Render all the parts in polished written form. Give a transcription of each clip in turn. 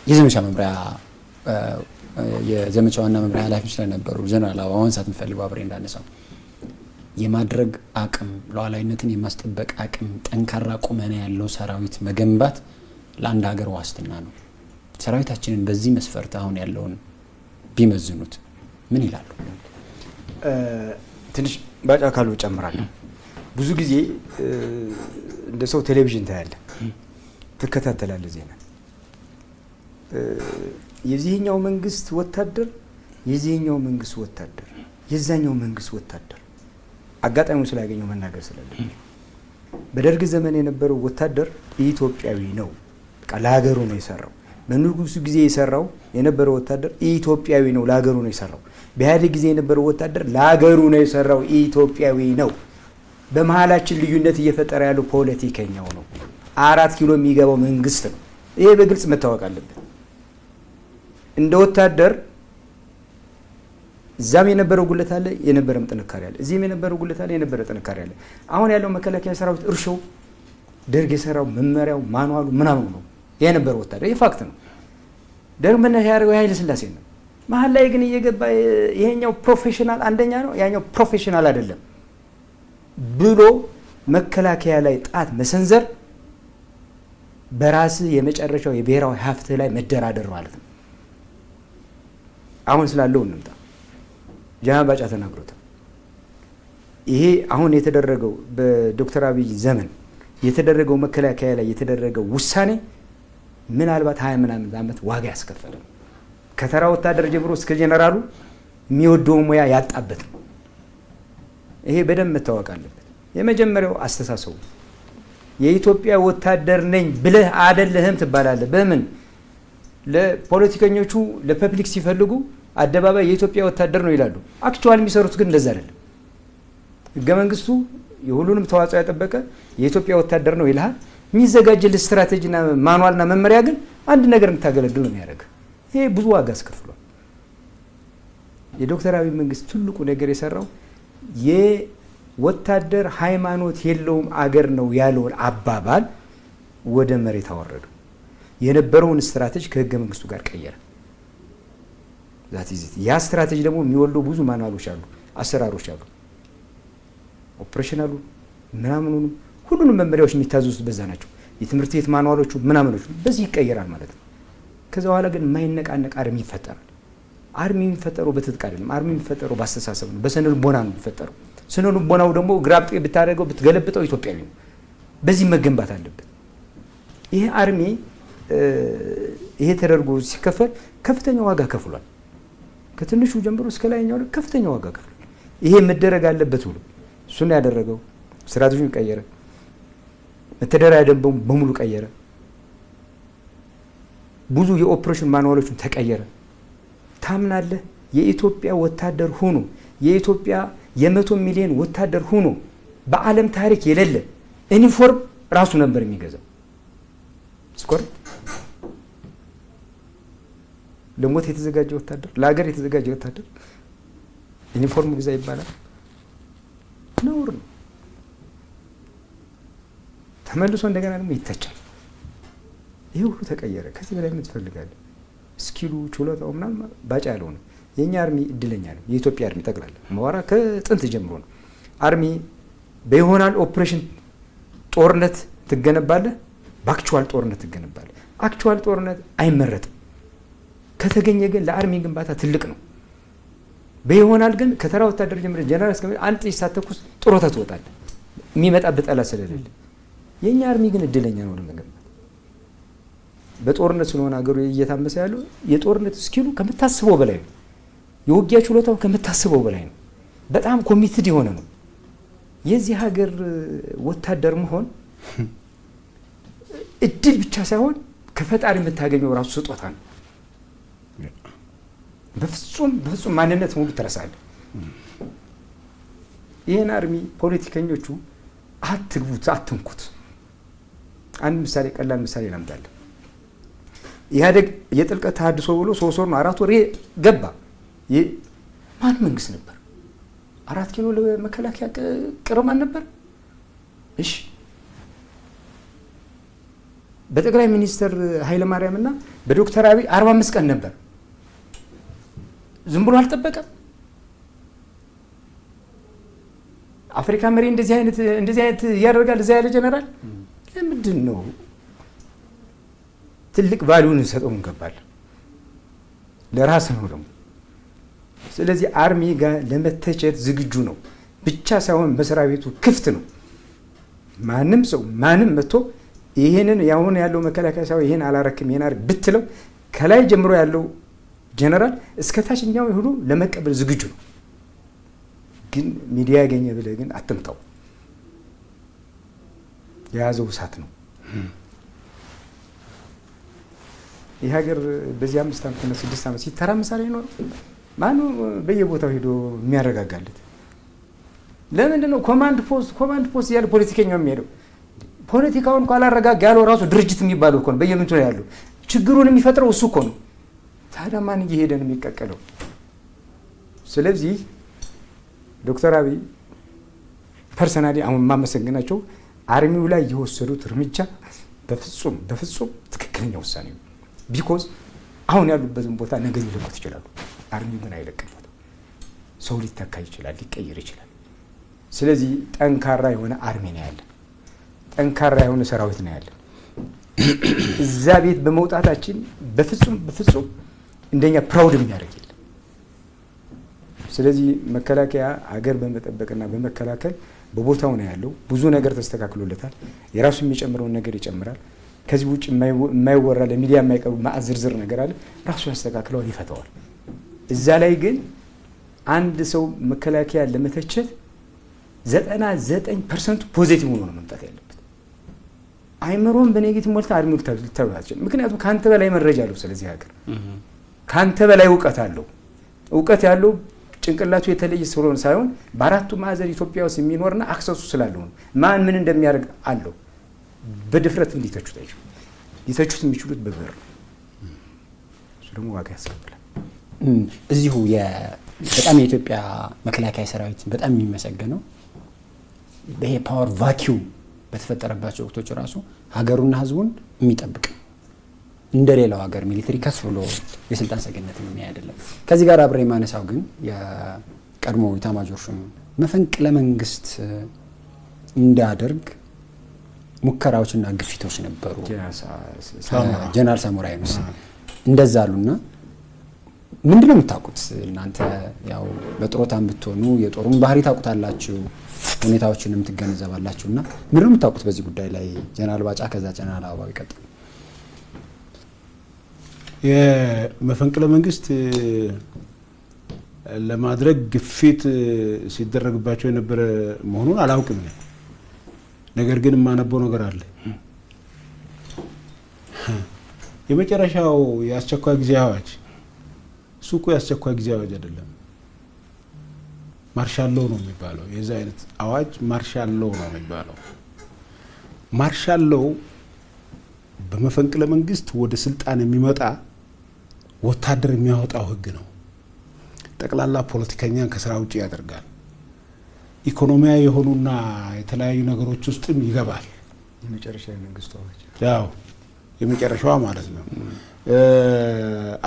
የዘመቻ መምሪያ የዘመቻ ዋና መምሪያ ኃላፊ ስለነበሩ ጀነራል አበባው ማንሳት የምፈልገው አብሬ እንዳነሳው የማድረግ አቅም ሉዓላዊነትን የማስጠበቅ አቅም ጠንካራ ቁመና ያለው ሰራዊት መገንባት ለአንድ ሀገር ዋስትና ነው። ሰራዊታችንን በዚህ መስፈርት አሁን ያለውን ቢመዝኑት ምን ይላሉ? ትንሽ ባጫ ካሉ ጨምራለሁ። ብዙ ጊዜ እንደ ሰው ቴሌቪዥን ታያለ፣ ትከታተላለህ ዜና። የዚህኛው መንግስት ወታደር የዚህኛው መንግስት ወታደር የዛኛው መንግስት ወታደር አጋጣሚው ስላገኘው መናገር ስላለብኝ በደርግ ዘመን የነበረው ወታደር ኢትዮጵያዊ ነው። በቃ ለሀገሩ ነው የሰራው። በንጉሱ ጊዜ የሰራው የነበረው ወታደር ኢትዮጵያዊ ነው፣ ለሀገሩ ነው የሰራው። በኢህአዴግ ጊዜ የነበረው ወታደር ለሀገሩ ነው የሰራው፣ ኢትዮጵያዊ ነው። በመሀላችን ልዩነት እየፈጠረ ያለው ፖለቲከኛው ነው። 4 ኪሎ የሚገባው መንግስት ነው። ይሄ በግልጽ መታወቅ አለበት። እንደ ወታደር እዛም የነበረው ጉለት አለ፣ የነበረም ጥንካሬ አለ። እዚህም የነበረው ጉለት አለ፣ የነበረ ጥንካሬ አለ። አሁን ያለው መከላከያ ሰራዊት እርሾው ደርግ የሰራው መመሪያው ማንዋሉ ምናምኑ ነው የነበረው ወታደር። ይህ ፋክት ነው። ደርግ መነሻ ያደረገው የኃይለ ሥላሴ ነው። መሀል ላይ ግን እየገባ ይሄኛው ፕሮፌሽናል አንደኛ ነው ያኛው ፕሮፌሽናል አይደለም ብሎ መከላከያ ላይ ጣት መሰንዘር በራስ የመጨረሻው የብሔራዊ ሀብት ላይ መደራደር ማለት ነው። አሁን ስላለው እንምጣ። ጀነራል ባጫ ተናግሮታል። ይሄ አሁን የተደረገው በዶክተር አብይ ዘመን የተደረገው መከላከያ ላይ የተደረገው ውሳኔ ምናልባት 20 ምናምን ዓመት ዋጋ ያስከፈለ ነው። ከተራ ወታደር ጀምሮ እስከ ጀነራሉ የሚወደው ሙያ ያጣበት ነው። ይሄ በደንብ መታወቅ አለበት። የመጀመሪያው አስተሳሰቡ የኢትዮጵያ ወታደር ነኝ ብለህ አይደለህም ትባላለህ። በምን ለፖለቲከኞቹ ለፐብሊክ ሲፈልጉ አደባባይ የኢትዮጵያ ወታደር ነው ይላሉ። አክቹዋሊ የሚሰሩት ግን እንደዛ አይደለም። ህገ መንግስቱ የሁሉንም ተዋጽኦ ያጠበቀ የኢትዮጵያ ወታደር ነው ይልሃል። የሚዘጋጅልህ ስትራቴጂና ማኑዋልና መመሪያ ግን አንድ ነገር እንድታገለግል ነው የሚያደርግ። ይሄ ብዙ ዋጋ አስከፍሏል። የዶክተር አብይ መንግስት ትልቁ ነገር የሰራው የወታደር ሃይማኖት የለውም አገር ነው ያለውን አባባል ወደ መሬት አወረዱ። የነበረውን ስትራቴጂ ከህገ መንግስቱ ጋር ቀየረ። ያ ስትራቴጂ ደግሞ የሚወልደው ብዙ ማኑዋሎች አሉ፣ አሰራሮች አሉ። ኦፕሬሽናሉ ምናምኑ ሁሉንም መመሪያዎች የሚታዘዙት በዛ ናቸው። የትምህርት ቤት ማኑዋሎቹ ምናምኖቹ በዚህ ይቀየራል ማለት ነው። ከዛ በኋላ ግን የማይነቃነቅ አርሚ ይፈጠራል። አርሚ የሚፈጠረው በትጥቅ አይደለም። አርሚ የሚፈጠረው በአስተሳሰብ ነው፣ በስነ ልቦና ነው የሚፈጠረው። ስነ ልቦናው ደግሞ ግራብጤ ብታደርገው ብትገለብጠው ኢትዮጵያዊ ነው። በዚህ መገንባት አለበት። ይሄ አርሚ ይሄ ተደርጎ ሲከፈል ከፍተኛ ዋጋ ከፍሏል። ከትንሹ ጀምሮ እስከ ላይኛው ከፍተኛ ዋጋ ከፍሏል። ይሄ መደረግ አለበት ብሎ እሱን ያደረገው ስትራቴጂውን ቀየረ። መተዳደሪያ ደንቡን በሙሉ ቀየረ። ብዙ የኦፕሬሽን ማኑዋሎችን ተቀየረ። ታምናለህ? የኢትዮጵያ ወታደር ሆኖ የኢትዮጵያ የ100 ሚሊዮን ወታደር ሆኖ በዓለም ታሪክ የሌለ ዩኒፎርም ራሱ ነበር የሚገዛው። ስኮር ለሞት የተዘጋጀ ወታደር፣ ለሀገር የተዘጋጀ ወታደር ዩኒፎርም ግዛ ይባላል? ነውር ነው። ተመልሶ እንደገና ደግሞ ይተቻል። ይሄ ሁሉ ተቀየረ። ከዚህ በላይ ምን ትፈልጋለህ? ስኪሉ ችሎታው ምናምን ባጫ ያለው ነው። የኛ አርሚ እድለኛ ነው። የኢትዮጵያ አርሚ ጠቅላላ መዋራ ከጥንት ጀምሮ ነው። አርሚ በይሆናል ኦፕሬሽን ጦርነት ትገነባለህ፣ በአክቹዋል ጦርነት ትገነባለህ። አክቹዋል ጦርነት አይመረጥም። ከተገኘ ግን ለአርሚ ግንባታ ትልቅ ነው። በይሆናል ግን ከተራ ወታደር ጀምሮ ጀነራል እስከ አንድ ጥይት ሳትተኩስ ጡረታ ትወጣለህ፣ የሚመጣበት ጠላት ስለሌለ። የኛ አርሚ ግን እድለኛ ነው ለመገንባት። በጦርነት ስለሆነ ሀገሩ እየታመሰ ያለው የጦርነት ስኪሉ ከምታስበው በላይ ነው። የውጊያ ችሎታው ከምታስበው በላይ ነው። በጣም ኮሚትድ የሆነ ነው። የዚህ ሀገር ወታደር መሆን እድል ብቻ ሳይሆን ከፈጣሪ የምታገኘው ራሱ ስጦታ ነው። በፍጹም ማንነት ሙሉ ትረሳለህ። ይህን አርሚ ፖለቲከኞቹ አትግቡት፣ አትንኩት። አንድ ምሳሌ፣ ቀላል ምሳሌ ላምጣልህ። ኢህአዴግ የጥልቀት ተሃድሶ ብሎ 3 ወር ነው 4 ወር ገባ። ማን መንግስት ነበር? 4 ኪሎ ለመከላከያ ቅርማን ነበር። እሺ በጠቅላይ ሚኒስትር ኃይለማርያም እና በዶክተር አብይ 45 ቀን ነበር። ዝም ብሎ አልጠበቀም። አፍሪካ መሪ እንደዚህ አይነት ያደርጋል እዛ ያለ ጀነራል? ለምንድን ነው? ትልቅ ቫልዩን ሰጠው እንገባል። ለራስ ነው ደግሞ። ስለዚህ አርሚ ጋር ለመተቸት ዝግጁ ነው ብቻ ሳይሆን መስሪያ ቤቱ ክፍት ነው። ማንም ሰው ማንም መጥቶ ይሄንን ያሁን ያለው መከላከያ ሰው ይሄን አላረክም ይሄን አርግ ብትለው ከላይ ጀምሮ ያለው ጀነራል እስከ ታችኛው ሁሉ ለመቀበል ዝግጁ ነው። ግን ሚዲያ ያገኘ ብለህ ግን አትምታው። የያዘው እሳት ነው። ይህ ሀገር በዚህ 5 ዓመትና 6 ዓመት ሲተራመስ አይኖር ማነው በየቦታው ሄዶ የሚያረጋጋለት? ለምንድን ነው ኮማንድ ፖስት ያለ ፖለቲከኛው የሚሄደው? ፖለቲካውን እኮ አላረጋጋ ያለው ራሱ ድርጅት የሚባለው እኮ ነው። በየምንቱ ነው ያለው። ችግሩን የሚፈጥረው እሱ እኮ ነው። ታዲያ ማን እየሄደ ነው የሚቀቀለው? ስለዚህ ዶክተር አብይ ፐርሰናሊ አሁን የማመሰግናቸው አርሚው ላይ የወሰዱት እርምጃ በፍጹም ትክክለኛ ውሳኔ ነው። ቢኮዝ አሁን ያሉበትን ቦታ ነገ ሊለቁት ይችላሉ። አርሚው ግን አይለቅበትም። ሰው ሊተካ ይችላል፣ ሊቀየር ይችላል። ስለዚህ ጠንካራ የሆነ አርሚ ነው ያለን፣ ጠንካራ የሆነ ሰራዊት ነው ያለን። እዛ ቤት በመውጣታችን በፍጹም እንደኛ ፕራውድ የሚያደርግ የለም። ስለዚህ መከላከያ አገር በመጠበቅና በመከላከል በቦታው ነው ያለው። ብዙ ነገር ተስተካክሎለታል። የራሱ የሚጨምረውን ነገር ይጨምራል። ከዚህ ውጭ የማይወራ ለሚዲያ የማይቀርቡ ማዕት ዝርዝር ነገር አለ። ራሱ ያስተካክለዋል፣ ይፈተዋል። እዛ ላይ ግን አንድ ሰው መከላከያ ለመተቸት 99% ፖዚቲቭ ሆኖ ነው መምጣት ያለበት። አይምሮን በኔጌቲቭ ሞልታ አድሚው ልታውቃቸው። ምክንያቱም ካንተ በላይ መረጃ አለው። ስለዚህ ሀገር ካንተ በላይ እውቀት አለው። እውቀት ያለው ጭንቅላቱ የተለየ ስለሆነ ሳይሆን በአራቱ ማዕዘን ኢትዮጵያ ውስጥ የሚኖርና አክሰሱ ስላለው ነው። ማን ምን እንደሚያደርግ አለው። በድፍረት ሊተቹት አይችሉም። ሊተቹት የሚችሉት በብር ነው። እሱ ደግሞ ዋጋ ያስከፍላል። እዚሁ በጣም የኢትዮጵያ መከላከያ ሰራዊት በጣም የሚመሰገነው ይሄ ፓወር ቫኪዩም በተፈጠረባቸው ወቅቶች ራሱ ሀገሩና ሕዝቡን የሚጠብቅ እንደ ሌላው ሀገር ሚሊተሪ ከፍ ብሎ የስልጣን ሰገነትን የሚያይ አይደለም። ከዚህ ጋር አብሬ ማነሳው ግን የቀድሞ ኢታማዦር ሹም መፈንቅለ መንግስት እንዳደርግ ሙከራዎችና ግፊቶች ነበሩ። ጀነራል ሳሞራ ዩኑስ እንደዛ አሉና ምንድነው የምታውቁት እናንተ? ያው በጥሮታም ብትሆኑ የጦሩን ባህሪ ታውቁታላችሁ፣ ሁኔታዎችንም ትገነዘባላችሁና ምንድነው የምታውቁት በዚህ ጉዳይ ላይ? ጀነራል ባጫ ከዛ ጀነራል አበባው ይቀጥሉ። የመፈንቅለ መንግስት ለማድረግ ግፊት ሲደረግባቸው የነበረ መሆኑን አላውቅም። ነገር ግን የማነበው ነገር አለ። የመጨረሻው የአስቸኳይ ጊዜ አዋጅ እሱ እኮ የአስቸኳይ ጊዜ አዋጅ አይደለም፣ ማርሻል ሎው ነው የሚባለው። የዛ አይነት አዋጅ ማርሻል ሎው ነው የሚባለው። ማርሻል ሎው በመፈንቅለ መንግስት ወደ ስልጣን የሚመጣ ወታደር የሚያወጣው ህግ ነው። ጠቅላላ ፖለቲከኛን ከስራ ውጭ ያደርጋል። ኢኮኖሚያዊ የሆኑና የተለያዩ ነገሮች ውስጥም ይገባል። የመጨረሻ የመንግስቱ አዋጅ ያው የመጨረሻዋ ማለት ነው።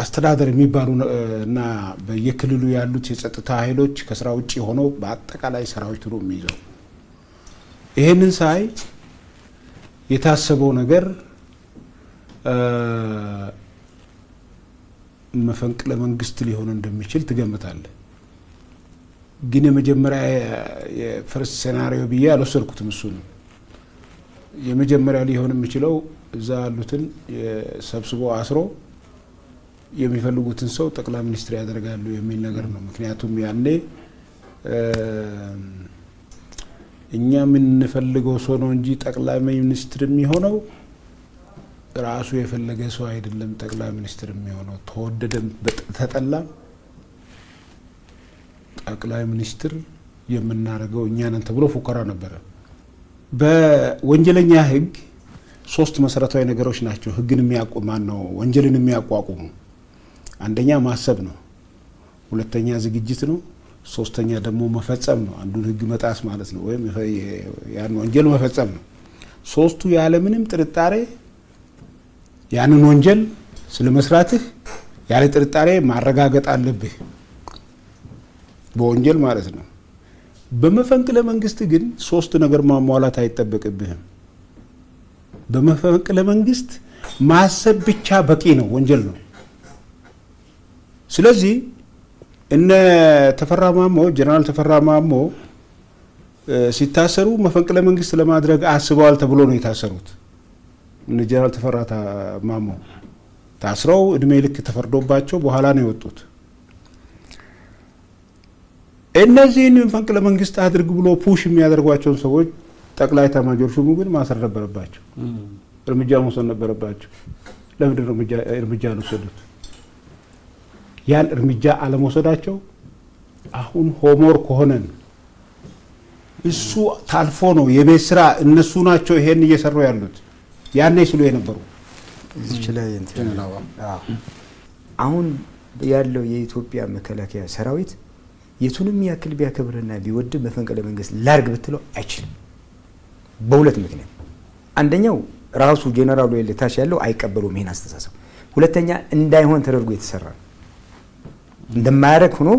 አስተዳደር የሚባሉ እና በየክልሉ ያሉት የጸጥታ ኃይሎች ከስራ ውጭ ሆነው በአጠቃላይ ሰራዊቱ ነው የሚይዘው። ይሄንን ሳይ የታሰበው ነገር መፈንቅለ መንግስት ሊሆን እንደሚችል ትገምታለህ። ግን የመጀመሪያ የፈርስት ሴናሪዮ ብዬ አልወሰድኩትም። እሱ ነው የመጀመሪያ ሊሆን የሚችለው። እዛ ያሉትን ሰብስቦ አስሮ የሚፈልጉትን ሰው ጠቅላይ ሚኒስትር ያደርጋሉ የሚል ነገር ነው። ምክንያቱም ያኔ እኛ የምንፈልገው ሰው ነው እንጂ ጠቅላይ ሚኒስትር የሚሆነው ራሱ የፈለገ ሰው አይደለም። ጠቅላይ ሚኒስትር የሚሆነው ተወደደም ተጠላም ጠቅላይ ሚኒስትር የምናደርገው እኛ ነን ተብሎ ፉከራ ነበረ። በወንጀለኛ ህግ 3 መሰረታዊ ነገሮች ናቸው ህግን የሚያቋቁሙ ነው ወንጀልን የሚያቋቁሙ። አንደኛ ማሰብ ነው፣ ሁለተኛ ዝግጅት ነው፣ ሶስተኛ ደግሞ መፈጸም ነው። አንዱን ህግ መጣስ ማለት ነው ወይም ያን ወንጀል መፈጸም ነው። ሶስቱ ያለ ምንም ጥርጣሬ ያንን ወንጀል ስለመስራትህ ያለ ጥርጣሬ ማረጋገጥ አለብህ፣ በወንጀል ማለት ነው። በመፈንቅለ መንግስት ግን 3 ነገር ማሟላት አይጠበቅብህም። በመፈንቅለ መንግስት ማሰብ ብቻ በቂ ነው፣ ወንጀል ነው። ስለዚህ እነ ተፈራ ማሞ ጀነራል ተፈራ ማሞ ሲታሰሩ መፈንቅለ መንግስት ለማድረግ አስበዋል ተብሎ ነው የታሰሩት። እነ ጀነራል ተፈራ ማሞ ታስረው እድሜ ልክ ተፈርዶባቸው በኋላ ነው የወጡት። እነዚህን መፈንቅለ መንግስት አድርግ ብሎ ፑሽ የሚያደርጓቸውን ሰዎች ጠቅላይ ኤታማዦር ሹሙ ግን ማሰር ነበረባቸው፣ እርምጃ መውሰድ ነበረባቸው። ለምንድን ነው እርምጃ አልወሰዱት? ያን እርምጃ አለመውሰዳቸው አሁን ሆምወርክ ሆነን እሱ ታልፎ ነው የቤት ስራ እነሱ ናቸው ይሄን እየሰሩ ያሉት። ያኔ ስሉ የነበሩ እዚች ላይ አሁን ያለው የኢትዮጵያ መከላከያ ሰራዊት የቱንም ያክል ቢያከብርና ቢወድ መፈንቅለ መንግስት ላርግ ብትለው አይችልም። በሁለት ምክንያት፣ አንደኛው ራሱ ጄኔራሉ የለታች ያለው አይቀበሉም ይሄን አስተሳሰብ። ሁለተኛ እንዳይሆን ተደርጎ የተሰራ ነው፣ እንደማያረግ ሆኖ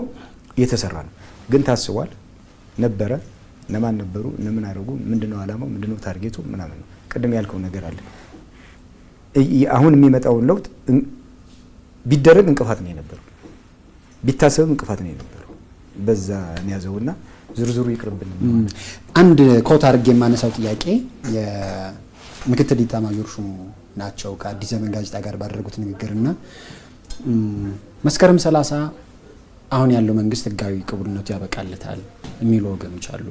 የተሰራ ነው። ግን ታስቧል ነበረ። እነማን ነበሩ? እነምን አደረጉ? ምንድነው አላማው? ምንድነው ታርጌቱ? ምናምን ነው። ቅድም ያልከው ነገር አለ። አሁን የሚመጣውን ለውጥ ቢደረግ እንቅፋት ነው የነበረው፣ ቢታሰብም እንቅፋት ነው የነበረው። በዛ እንያዘውና ዝርዝሩ ይቅርብን። አንድ ኮት አድርጌ የማነሳው ጥያቄ የምክትል ኢታማዦር ሹሙ ናቸው ከአዲስ ዘመን ጋዜጣ ጋር ባደረጉት ንግግርና መስከረም 30 አሁን ያለው መንግስት ህጋዊ ቅቡልነቱ ያበቃለታል የሚሉ ወገኖች አሉ።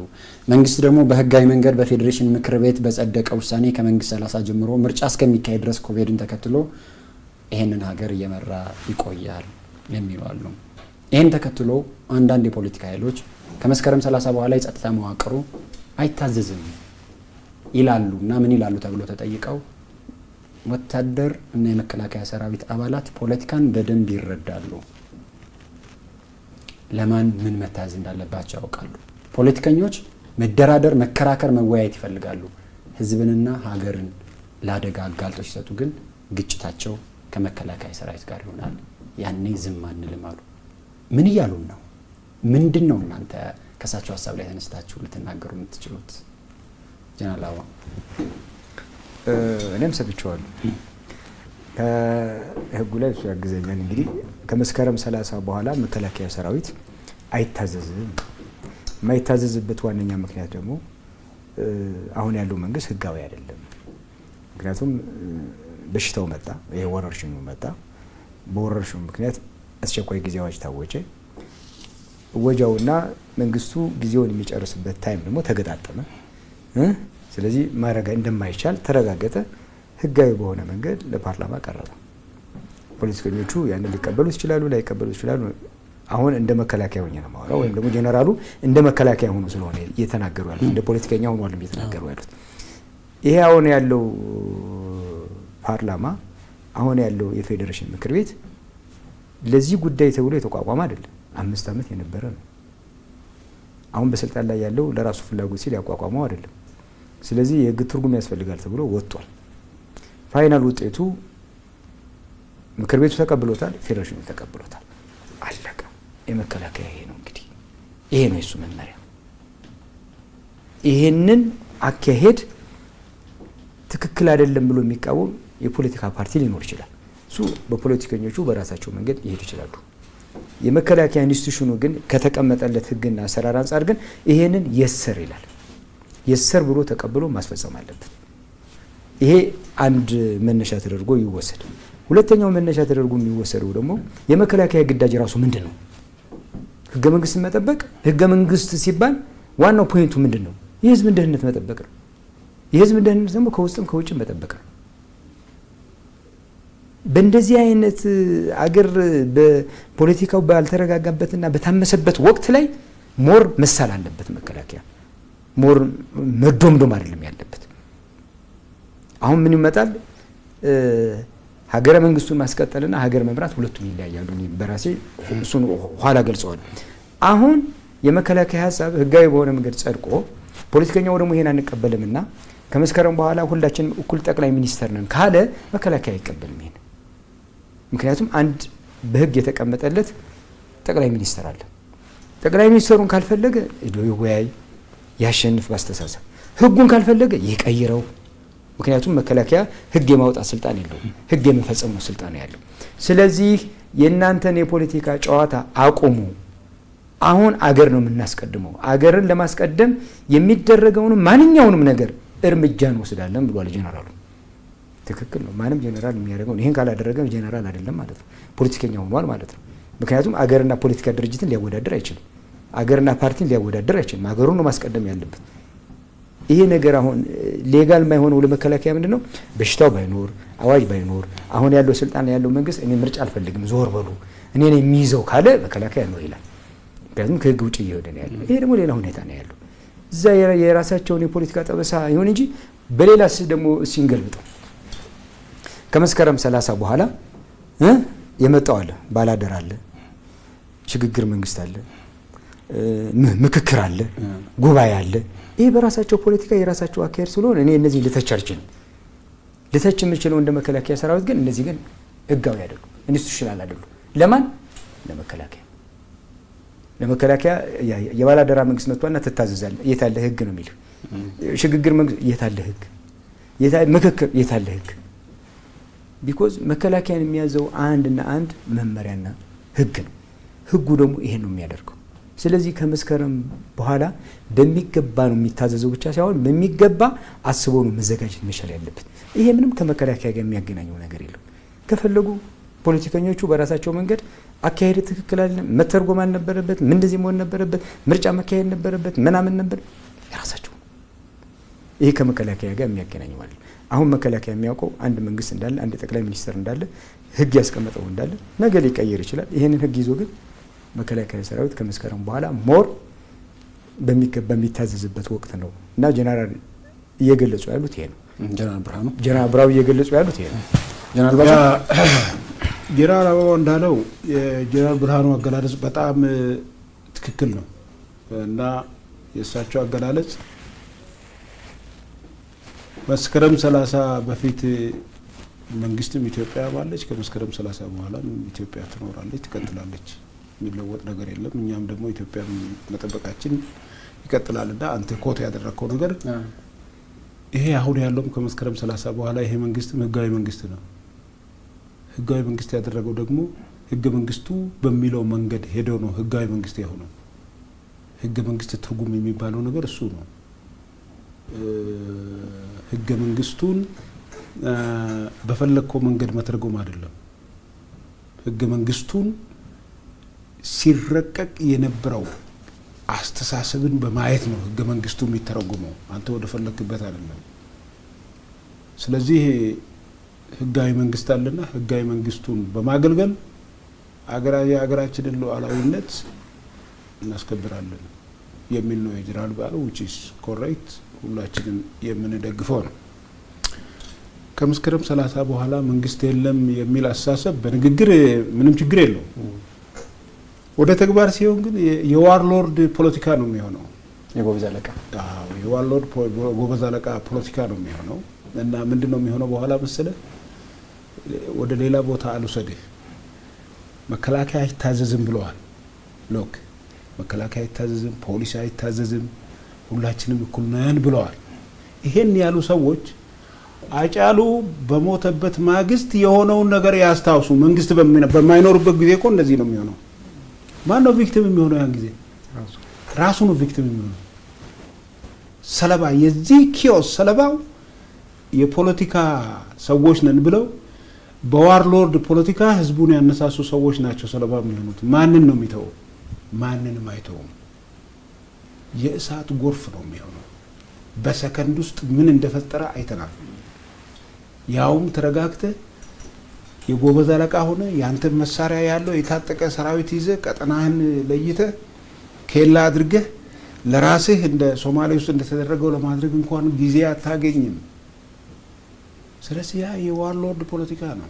መንግስት ደግሞ በህጋዊ መንገድ በፌዴሬሽን ምክር ቤት በጸደቀ ውሳኔ ከመንግስት 30 ጀምሮ ምርጫ እስከሚካሄድ ድረስ ኮቪድን ተከትሎ ይሄንን ሀገር እየመራ ይቆያል የሚሉ አሉ። ይሄን ተከትሎ አንዳንድ የፖለቲካ ኃይሎች ከመስከረም 30 በኋላ የጸጥታ መዋቅሩ አይታዘዝም ይላሉ እና ምን ይላሉ ተብሎ ተጠይቀው ወታደር እና የመከላከያ ሰራዊት አባላት ፖለቲካን በደንብ ይረዳሉ፣ ለማን ምን መታዘዝ እንዳለባቸው ያውቃሉ። ፖለቲከኞች መደራደር፣ መከራከር፣ መወያየት ይፈልጋሉ። ህዝብንና ሀገርን ለአደጋ አጋልጦ ሲሰጡ ግን ግጭታቸው ከመከላከያ ሰራዊት ጋር ይሆናል። ያኔ ዝም አንልም አሉ። ምን እያሉን ነው? ምንድን ነው እናንተ ከሳቸው ሀሳብ ላይ ተነስታችሁ ልትናገሩ የምትችሉት? ጀነራል አበባው እኔም ሰብቼዋለሁ። ከህጉ ላይ እሱ ያግዘኛል። እንግዲህ ከመስከረም 30 በኋላ መከላከያ ሰራዊት አይታዘዝም። የማይታዘዝበት ዋነኛ ምክንያት ደግሞ አሁን ያለው መንግስት ህጋዊ አይደለም። ምክንያቱም በሽታው መጣ፣ ይሄ ወረርሽኙ መጣ። በወረርሽኙ ምክንያት አስቸኳይ ጊዜ አዋጅ ታወጀ። ወጃውና መንግስቱ ጊዜውን የሚጨርስበት ታይም ደግሞ ተገጣጠመ። ስለዚህ ማረጋ እንደማይቻል ተረጋገጠ። ህጋዊ በሆነ መንገድ ለፓርላማ ቀረበ። ፖለቲከኞቹ ያንን ሊቀበሉት ይችላሉ፣ ላይቀበሉት ይችላሉ። አሁን እንደ መከላከያ ሆኜ ነው የማወራው፣ ወይም ደግሞ ጄኔራሉ እንደ መከላከያ ሆኖ ስለሆነ እየተናገሩ ያሉት፣ እንደ ፖለቲከኛ ሆኖ አይደለም እየተናገሩ ያሉት። ይሄ አሁን ያለው ፓርላማ፣ አሁን ያለው የፌዴሬሽን ምክር ቤት ለዚህ ጉዳይ ተብሎ የተቋቋመ አይደለም። 5 ዓመት የነበረ ነው። አሁን በስልጣን ላይ ያለው ለራሱ ፍላጎት ሲል ያቋቋመው አይደለም። ስለዚህ የህግ ትርጉም ያስፈልጋል ተብሎ ወጥቷል። ፋይናል ውጤቱ ምክር ቤቱ ተቀብሎታል፣ ፌዴሬሽኑ ተቀብሎታል። አለቀ። የመከላከያ ይሄ ነው እንግዲህ፣ ይሄ ነው የሱ መመሪያ። ይሄንን አካሄድ ትክክል አይደለም ብሎ የሚቃወም የፖለቲካ ፓርቲ ሊኖር ይችላል። እሱ በፖለቲከኞቹ በራሳቸው መንገድ ይሄድ ይችላሉ። የመከላከያ ኢንስቲትዩሽኑ ግን ከተቀመጠለት ህግና አሰራር አንጻር ግን ይሄንን የሰር ይላል። የሰር ብሎ ተቀብሎ ማስፈጸም አለበት። ይሄ አንድ መነሻ ተደርጎ ይወሰድ። ሁለተኛው መነሻ ተደርጎ የሚወሰደው ደግሞ የመከላከያ ግዳጅ ራሱ ምንድን ነው? ህገ መንግስት መጠበቅ። ህገ መንግስት ሲባል ዋናው ፖይንቱ ምንድን ነው? የህዝብን ደህንነት መጠበቅ ነው። የህዝብን ደህንነት ደግሞ ከውስጥም ከውጭም መጠበቅ ነው። በእንደዚህ አይነት አገር በፖለቲካው ባልተረጋጋበትና በታመሰበት ወቅት ላይ ሞር መሳል አለበት መከላከያ። ሞር መዶምዶም አይደለም ያለበት። አሁን ምን ይመጣል? ሀገረ መንግስቱን ማስቀጠልና ሀገር መምራት ሁለቱም ይለያያሉ። በራሴ እሱን ኋላ ገልጸዋለሁ። አሁን የመከላከያ ሀሳብ ህጋዊ በሆነ መንገድ ጸድቆ ፖለቲከኛው ደግሞ ይሄን አንቀበልምና ከመስከረም በኋላ ሁላችንም እኩል ጠቅላይ ሚኒስተር ነን ካለ መከላከያ አይቀበልም ይሄን። ምክንያቱም አንድ በህግ የተቀመጠለት ጠቅላይ ሚኒስተር አለ። ጠቅላይ ሚኒስተሩን ካልፈለገ ይወያይ፣ ያሸንፍ ባስተሳሰብ። ህጉን ካልፈለገ ይቀይረው። ምክንያቱም መከላከያ ህግ የማውጣት ስልጣን የለውም፣ ህግ የመፈጸም ነው ስልጣን ያለው። ስለዚህ የእናንተን የፖለቲካ ጨዋታ አቁሙ። አሁን አገር ነው የምናስቀድመው። አገርን ለማስቀደም የሚደረገውን ማንኛውንም ነገር እርምጃ እንወስዳለን ብሏል ጄኔራሉ። ትክክል ነው። ማንም ጄኔራል የሚያደርገው ይሄን ካላደረገ ጄኔራል አይደለም ማለት ነው፣ ፖለቲከኛ ሆኗል ማለት ነው። ምክንያቱም አገርና ፖለቲካ ድርጅትን ሊያወዳደር አይችልም፣ አገርና ፓርቲን ሊያወዳደር አይችልም። አገሩን ነው ማስቀደም ያለበት። ይሄ ነገር አሁን ሌጋል የማይሆነው ለመከላከያ ምንድነው? በሽታው ባይኖር አዋጅ ባይኖር አሁን ያለው ስልጣን ያለው መንግስት እኔ ምርጫ አልፈልግም ዞር በሉ እኔ ነኝ የሚይዘው ካለ መከላከያ ነው ይላል። ምክንያቱም ከህግ ውጭ እየሄደ ነው ያለው። ይሄ ደግሞ ሌላ ሁኔታ ነው ያለው። እዛ የራሳቸውን የፖለቲካ ጠበሳ ይሁን እንጂ በሌላስ ደግሞ ሲንገልብጠው ከመስከረም 30 በኋላ የመጣው አለ፣ ባላደር አለ፣ ሽግግር መንግስት አለ፣ ምክክር አለ፣ ጉባኤ አለ። ይሄ በራሳቸው ፖለቲካ የራሳቸው አካሄድ ስለሆነ እኔ እነዚህ ልተች አልችልም። ልተች የምችለው እንደ መከላከያ ሰራዊት ግን እነዚህ ግን ህጋዊ አይደሉም፣ ኢንስቲቱሽናል አይደሉም። ለማን? ለመከላከያ የባላደራ መንግስት መጥቷልና ትታዘዛለህ። የታለ ህግ ነው የሚል ሽግግር መንግስት የታለ ህግ? ምክክር የታለ ህግ? ቢኮዝ መከላከያን የሚያዘው አንድና አንድ መመሪያና ህግ ነው። ህጉ ደግሞ ይሄን ነው የሚያደርገው። ስለዚህ ከመስከረም በኋላ በሚገባ ነው የሚታዘዘው ብቻ ሳይሆን በሚገባ አስቦ ነው መዘጋጀት መቻል ያለበት። ይሄ ምንም ከመከላከያ ጋር የሚያገናኘው ነገር የለም። ከፈለጉ ፖለቲከኞቹ በራሳቸው መንገድ አካሄድ ትክክል አይደለም፣ መተርጎም አልነበረበት፣ ምን እንደዚህ መሆን ነበረበት፣ ምርጫ መካሄድ ነበረበት፣ ምናምን ነበር የራሳቸው። ይሄ ከመከላከያ ጋር የሚያገናኘው ማለት ነው። አሁን መከላከያ የሚያውቀው አንድ መንግስት እንዳለ፣ አንድ ጠቅላይ ሚኒስትር እንዳለ፣ ህግ ያስቀመጠው እንዳለ፣ ነገ ሊቀየር ይችላል። ይሄንን ህግ ይዞ ግን መከላከያ ሰራዊት ከመስከረም በኋላ ሞር በሚገባ የሚታዘዝበት ወቅት ነው እና ጀነራል እየገለጹ ያሉት ይሄ ነው። ጀነራል ብርሃኑ እየገለጹ ያሉት ይሄ ነው። ጀነራል አበባው እንዳለው የጀነራል ብርሃኑ አገላለጽ በጣም ትክክል ነው እና የእሳቸው አገላለጽ መስከረም 30 በፊት መንግስትም ኢትዮጵያ ባለች፣ ከመስከረም 30 በኋላ ኢትዮጵያ ትኖራለች፣ ትቀጥላለች። የሚለወጥ ነገር የለም። እኛም ደግሞ ኢትዮጵያ መጠበቃችን ይቀጥላልና አንተ ኮት ያደረከው ነገር ይሄ አሁን ያለውም ከመስከረም 30 በኋላ ይሄ መንግስትም ህጋዊ መንግስት ነው። ህጋዊ መንግስት ያደረገው ደግሞ ህገ መንግስቱ በሚለው መንገድ ሄደው ነው ህጋዊ መንግስት የሆነው። ህገ መንግስት ትርጉም የሚባለው ነገር እሱ ነው። ህገ መንግስቱን በፈለግከው መንገድ መተርጎም አይደለም። ህገ መንግስቱን ሲረቀቅ የነበረው አስተሳሰብን በማየት ነው ህገ መንግስቱ የሚተረጎመው፣ አንተ ወደ ፈለክበት አይደለም። ስለዚህ ህጋዊ መንግስት አለና ህጋዊ መንግስቱን በማገልገል የሀገራችንን ሉዓላዊነት እናስከብራለን የሚል ነው የጀነራል ባለው which is correct፣ ሁላችንም የምንደግፈው ነው። ከመስከረም 30 በኋላ መንግስት የለም የሚል አስተሳሰብ በንግግር ምንም ችግር የለውም። ወደ ተግባር ሲሆን ግን የዋርሎርድ ፖለቲካ ነው የሚሆነው። የጎበዝ አለቃ የዋርሎርድ ጎበዝ አለቃ ፖለቲካ ነው የሚሆነው እና ምንድነው የሚሆነው በኋላ መሰለ ወደ ሌላ ቦታ አልወሰድህ፣ መከላከያ አይታዘዝም ብለዋል። ሎክ መከላከያ አይታዘዝም፣ ፖሊስ አይታዘዝም፣ ሁላችንም እኩል ነን ብለዋል። ይሄን ያሉ ሰዎች አጫሉ በሞተበት ማግስት የሆነውን ነገር ያስታውሱ። መንግስት በማይኖርበት ጊዜ እኮ እንደዚህ ነው የሚሆነው። ማን ነው ቪክቲም የሚሆነው? ያን ጊዜ ራሱ ነው ቪክቲም የሚሆነው። ሰለባ የዚህ ኪዮስ ሰለባው የፖለቲካ ሰዎች ነን ብለው በዋርሎርድ ፖለቲካ ህዝቡን ያነሳሱ ሰዎች ናቸው ሰለባ የሚሆኑት። ማንን ነው የሚተው? ማንንም አይተውም። የእሳት ጎርፍ ነው የሚሆነው። በሰከንድ ውስጥ ምን እንደፈጠረ አይተናል። ያውም ተረጋግተ የጎበዝ አለቃ ሆነ ያንተ መሳሪያ ያለው የታጠቀ ሰራዊት ይዘ ቀጠናህን ለይተ ኬላ አድርገህ ለራስህ እንደ ሶማሌ ውስጥ እንደተደረገው ለማድረግ እንኳን ጊዜ አታገኝም። ስለዚህ ያ የዋርሎርድ ፖለቲካ ነው።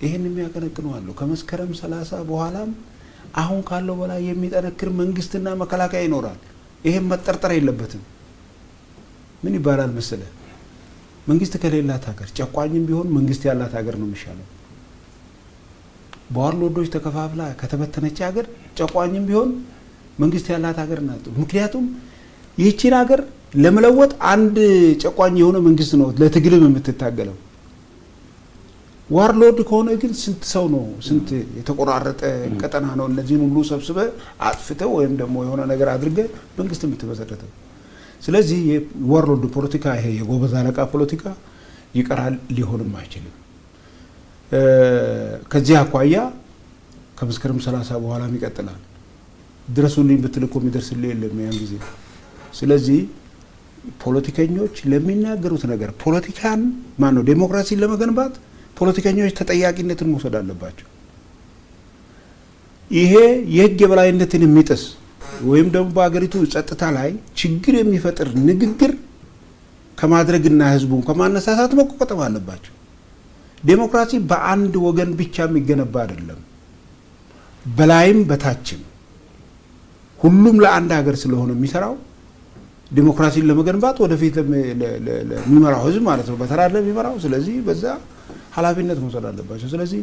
ይሄን የሚያቀነቅኑ አሉ። ከመስከረም 30 በኋላም አሁን ካለው በላይ የሚጠነክር መንግስትና መከላከያ ይኖራል። ይሄን መጠርጠር የለበትም። ምን ይባላል መሰለ መንግስት ከሌላት ሀገር ጨቋኝም ቢሆን መንግስት ያላት ሀገር ነው የሚሻለው። በዋርሎዶች ተከፋፍላ ከተበተነች ሀገር ጨቋኝም ቢሆን መንግስት ያላት ሀገር ናት። ምክንያቱም ይህቺን ሀገር ለመለወጥ አንድ ጨቋኝ የሆነ መንግስት ነው ለትግልም የምትታገለው። ዋርሎድ ከሆነ ግን ስንት ሰው ነው ስንት የተቆራረጠ ቀጠና ነው እነዚህን ሁሉ ሰብስበ አጥፍተው ወይም ደግሞ የሆነ ነገር አድርገ መንግስት የምትመሰረተው። ስለዚህ የዋርሎድ ፖለቲካ ይሄ የጎበዝ አለቃ ፖለቲካ ይቀራል፣ ሊሆንም አይችልም። ከዚህ አኳያ ከመስከረም 30 በኋላም ይቀጥላል። ድረሱልኝ ብትል እኮ የሚደርስልህ የለም ያን ጊዜ። ስለዚህ ፖለቲከኞች ለሚናገሩት ነገር ፖለቲካን ማነው ዴሞክራሲን ለመገንባት ፖለቲከኞች ተጠያቂነትን መውሰድ አለባቸው። ይሄ የህግ የበላይነትን የሚጥስ ወይም ደግሞ በአገሪቱ ጸጥታ ላይ ችግር የሚፈጥር ንግግር ከማድረግና ህዝቡን ከማነሳሳት መቆጠብ አለባቸው። ዴሞክራሲ በአንድ ወገን ብቻ የሚገነባ አይደለም። በላይም በታችም ሁሉም ለአንድ ሀገር ስለሆነ የሚሰራው ዴሞክራሲን ለመገንባት ወደፊት ለሚመራው ህዝብ ማለት ነው በተራ ለሚመራው። ስለዚህ በዛ ኃላፊነት መውሰድ አለባቸው። ስለዚህ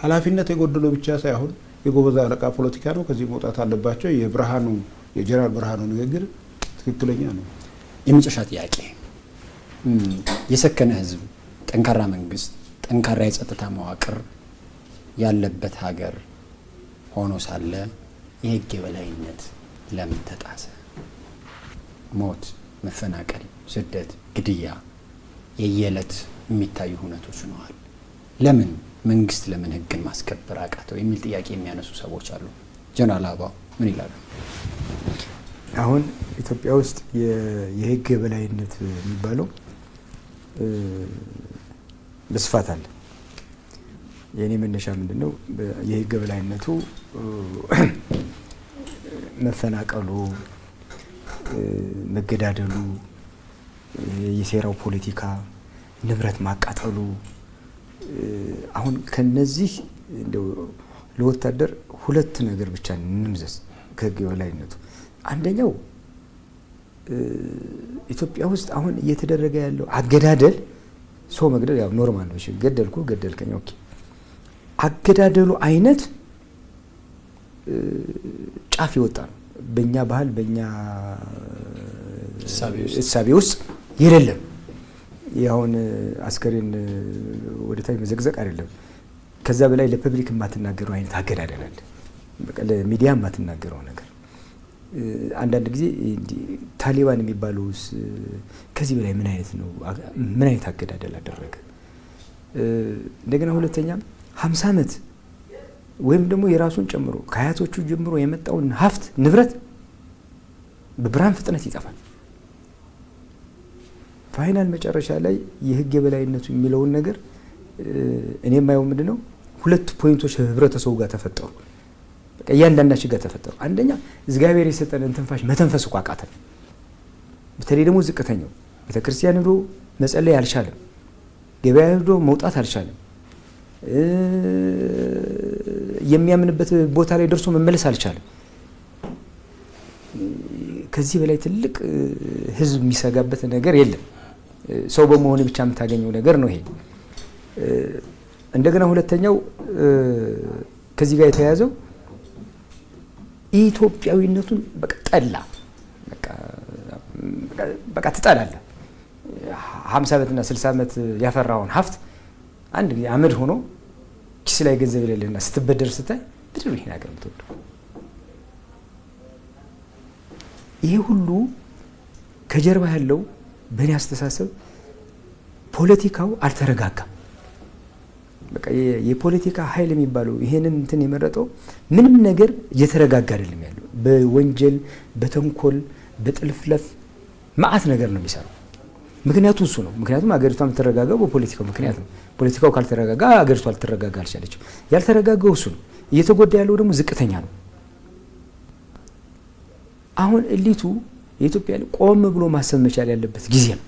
ኃላፊነት የጎደለው ብቻ ሳይሆን የጎበዝ አለቃ ፖለቲካ ነው። ከዚህ መውጣት አለባቸው። የጀነራል ብርሃኑ ንግግር ትክክለኛ ነው። የመጨረሻ ጥያቄ፣ የሰከነ ህዝብ፣ ጠንካራ መንግስት፣ ጠንካራ የጸጥታ መዋቅር ያለበት ሀገር ሆኖ ሳለ የህግ የበላይነት ለምን ተጣሰ? ሞት፣ መፈናቀል፣ ስደት፣ ግድያ የየዕለት የሚታዩ ሁነቶች ነዋል። ለምን መንግስት ለምን ህግን ማስከበር አቃተው የሚል ጥያቄ የሚያነሱ ሰዎች አሉ። ጀነራል አበባው ምን ይላሉ? አሁን ኢትዮጵያ ውስጥ የህግ የበላይነት የሚባለው በስፋት አለ። የኔ መነሻ ምንድነው? የህግ የበላይነቱ መፈናቀሉ፣ መገዳደሉ፣ የሴራው ፖለቲካ፣ ንብረት ማቃጠሉ፣ አሁን ከነዚህ እንደው ለወታደር ሁለት ነገር ብቻ እንምዘዝ ከህግ የበላይነቱ። አንደኛው ኢትዮጵያ ውስጥ አሁን እየተደረገ ያለው አገዳደል፣ ሰው መግደል ያው ኖርማል ነው። እሺ ገደልኩ ገደልከኝ ኦኬ። አገዳደሉ አይነት ጫፍ ይወጣ ነው። በእኛ ባህል በእኛ እሳቤ ውስጥ የሌለም። ያውን አስከሬን ወደ ታች መዘግዘቅ አይደለም። ከዛ በላይ ለፐብሊክ የማትናገረው አይነት አገዳደል አለ። በቃ ለሚዲያ የማትናገረው ነገር። አንዳንድ ጊዜ ታሊባን የሚባለውስ ከዚህ በላይ ምን አይነት ነው? ምን አይነት አገዳደል አደረገ? እንደገና ሁለተኛም 50 ዓመት ወይም ደግሞ የራሱን ጨምሮ ከአያቶቹ ጀምሮ የመጣውን ሀብት ንብረት በብርሃን ፍጥነት ይጠፋል። ፋይናል መጨረሻ ላይ የህግ የበላይነቱ የሚለውን ነገር እኔ የማየው ምንድነው ሁለት ፖይንቶች ህብረተሰቡ ጋር ተፈጠሩ። በቃ እያንዳንዳችን ጋር ተፈጠሩ። አንደኛ እግዚአብሔር የሰጠንን ትንፋሽ መተንፈስ እኮ አቃተን። በተለይ ደግሞ ዝቅተኛው ቤተክርስቲያን ሄዶ መጸለይ አልቻለም። ገበያ ሄዶ መውጣት አልቻለም። የሚያምንበት ቦታ ላይ ደርሶ መመለስ አልቻለም። ከዚህ በላይ ትልቅ ህዝብ የሚሰጋበት ነገር የለም። ሰው በመሆን ብቻ የምታገኘው ነገር ነው ይሄ። እንደገና ሁለተኛው ከዚህ ጋር የተያያዘው ኢትዮጵያዊነቱን በቃ ጠላ። በቃ ትጠላለህ። 50 ዓመትና 60 ዓመት ያፈራውን ሀብት አንድ ጊዜ አመድ ሆኖ ኪስ ላይ ገንዘብ የሌለና ስትበደር ስታይ ብድር ይሄን ሀገር የምትወደው ይሄ ሁሉ ከጀርባ ያለው በእኔ አስተሳሰብ ፖለቲካው አልተረጋጋም። በቃ የፖለቲካ ኃይል የሚባለው ይሄንን እንትን የመረጠው ምንም ነገር እየተረጋጋ አይደለም ያለው። በወንጀል በተንኮል በጥልፍለፍ ማአት ነገር ነው የሚሰራው። ምክንያቱ እሱ ነው። ምክንያቱም አገሪቷ የምትረጋጋው በፖለቲካው ምክንያት ነው። ፖለቲካው ካልተረጋጋ አገሪቷ ልትረጋጋ አልቻለችም። ያልተረጋጋው እሱ ነው። እየተጎዳ ያለው ደግሞ ዝቅተኛ ነው። አሁን እሊቱ የኢትዮጵያ ቆም ብሎ ማሰብ መቻል ያለበት ጊዜ ነው።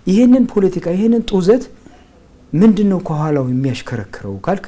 ይሄንን ፖለቲካ ይሄንን ጡዘት ምንድነው ከኋላው የሚያሽከረክረው ካልክ